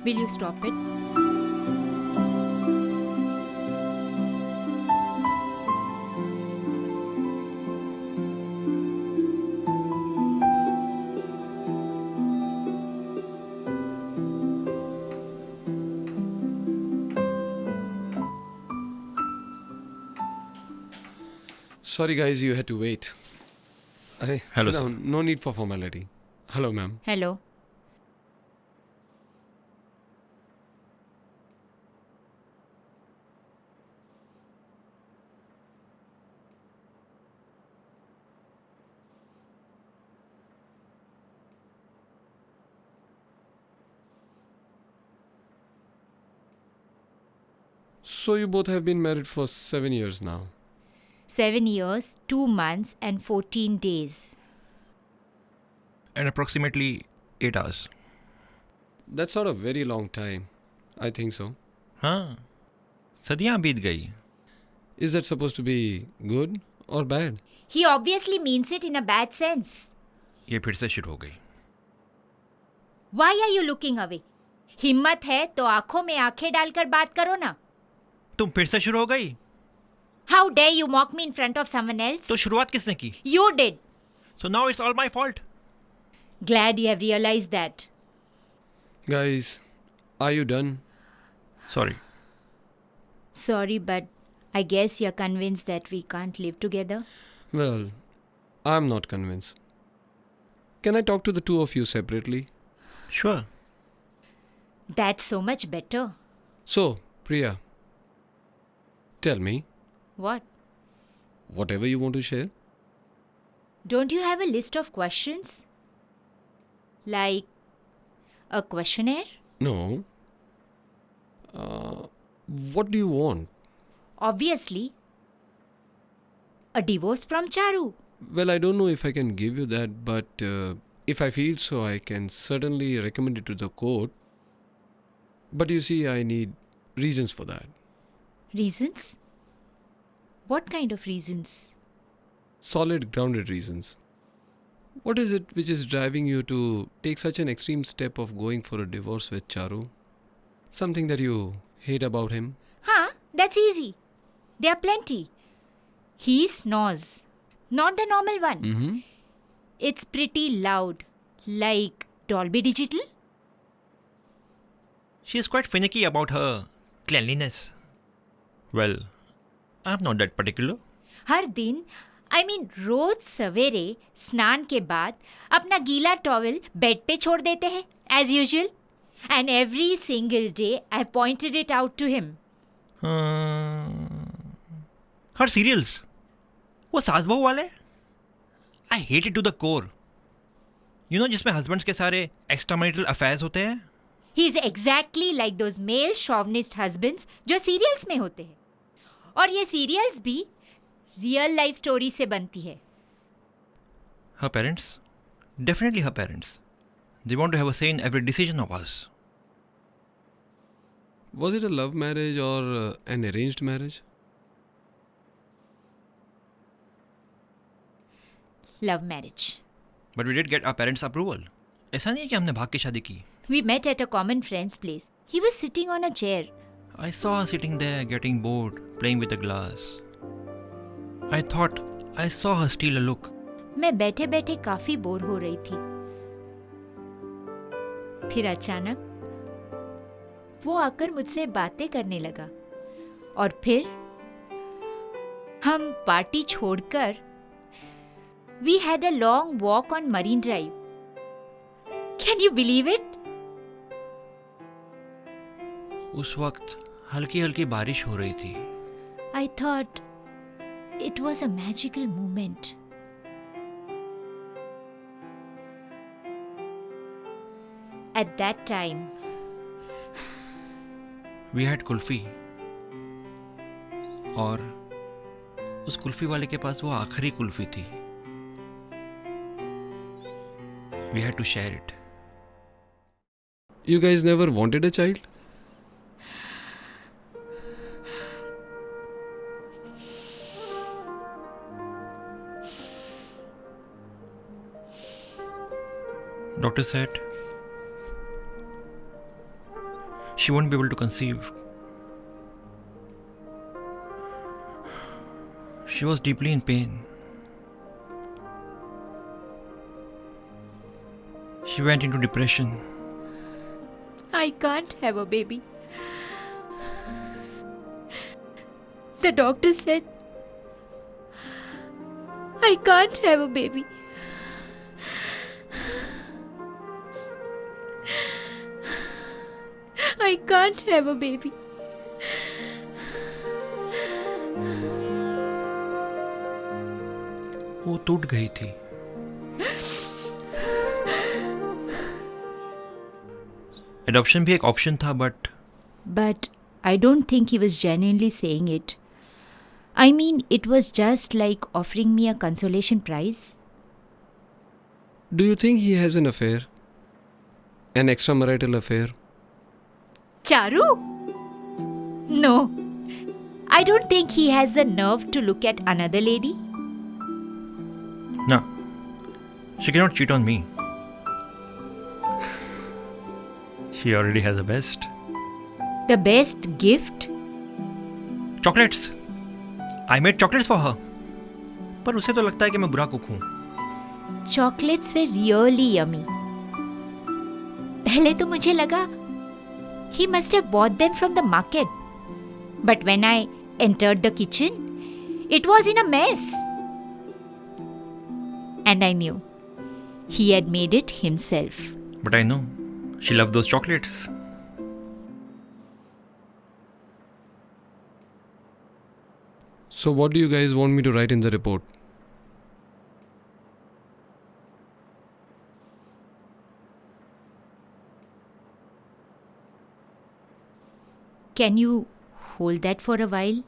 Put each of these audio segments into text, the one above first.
Will you stop it? Sorry guys, you had to wait. Arey, Hello, sit down. No need for formality. Hello ma'am. Hello. So you both have been married for 7 years now. 7 years, 2 months and 14 days. And approximately 8 hours. That's not a very long time. I think so. हाँ, सदियाँ बीत गई. Is that supposed to be good or bad? He obviously means it in a bad sense. ये फिर से शुरू हो गई. Why are you looking away? हिम्मत है तो आंखों में आंखें डालकर बात करो ना. तुम फिर से शुरू हो गई. How dare you mock me in front of someone else? तो शुरुआत किसने की? You did. So now it's all my fault. Glad you have realized that. Guys, are you done? Sorry. Sorry, but I guess you're convinced that we can't live together. Well, I'm not convinced. Can I talk to the two of you separately? Sure. That's so much better. So, Priya, tell me, What? whatever you want to share. Don't you have a list of questions? Like a questionnaire? No. What do you want? Obviously. A divorce from Charu. Well, I don't know if I can give you that, but if I feel so, I can certainly recommend it to the court. But you see, I need reasons for that. Reasons? What kind of reasons? Solid, grounded reasons. What is it which is driving you to take such an extreme step of going for a divorce with Charu? Something that you hate about him? Huh? That's easy. There are plenty. He snores. Not the normal one. Mm-hmm. It's pretty loud. Like Dolby Digital? She is quite finicky about her cleanliness. Well, I'm not that particular. हर दिन रोज सवेरे स्नान के बाद अपना गीला towel bed पे छोड़ देते हैं as usual and every single day I have pointed it out to him. Her serials. वो सास बहू वाले. I hate it to the core. You know जिसमें husbands के सारे extramarital affairs होते हैं. He is exactly like those male chauvinist husbands जो सीरियल्स में होते हैं. और ये सीरियल्स भी रियल लाइफ स्टोरी से बनती है. Her parents? Definitely her parents. They want to have a say in every decision of us. Was it a love marriage or an arranged marriage? Love marriage. But we did get our parents' approval. ऐसा नहीं है कि हमने भाग के शादी की. We met at a common friends place. He was sitting on a chair. I saw her sitting there getting bored, playing with a glass. I thought I saw her steal a look. मैं बैठे बैठे काफी bore हो रही थी. फिर अचानक वो आकर मुझसे बातें करने लगा और फिर हम पार्टी छोड़कर we had a long walk on Marine Drive. Can you believe it? उस वक्त हल्की हल्की बारिश हो रही थी. I thought it was a magical moment. At that time, We had kulfi. और उस कुल्फी वाले के पास वो आखिरी कुल्फी थी. We had to share it. You guys never wanted a child? Doctor said she won't be able to conceive. She was deeply in pain. She went into depression. I can't have a baby. The doctor said I can't have a baby. I can't have a baby. वो टूट गई थी. Adoption भी एक option था, But I don't think he was genuinely saying it. I mean, it was just like offering me a consolation prize. Do you think he has an affair? An extramarital affair? Charu? No. I don't think he has the nerve to look at another lady. no, she cannot cheat on me. She already has the best. The best gift? Chocolates. I made chocolates for her. पर उसे तो लगता है कि मैं बुरा cook हूँ. Chocolates were really yummy. पहले तो मुझे लगा he must have bought them from the market. But when I entered the kitchen, it was in a mess. And I knew he had made it himself. But I know she loved those chocolates. So what do you guys want me to write in the report? Can you hold that for a while?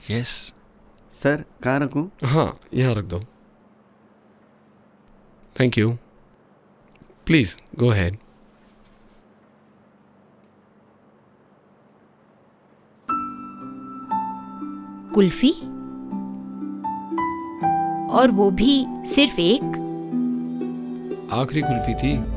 Yes. Sir कहाँ रखूँ? हाँ, यहाँ रख दो. Thank you. Please, go ahead. Kulfi? और वो भी सिर्फ एक? आखिरी कुल्फी थी.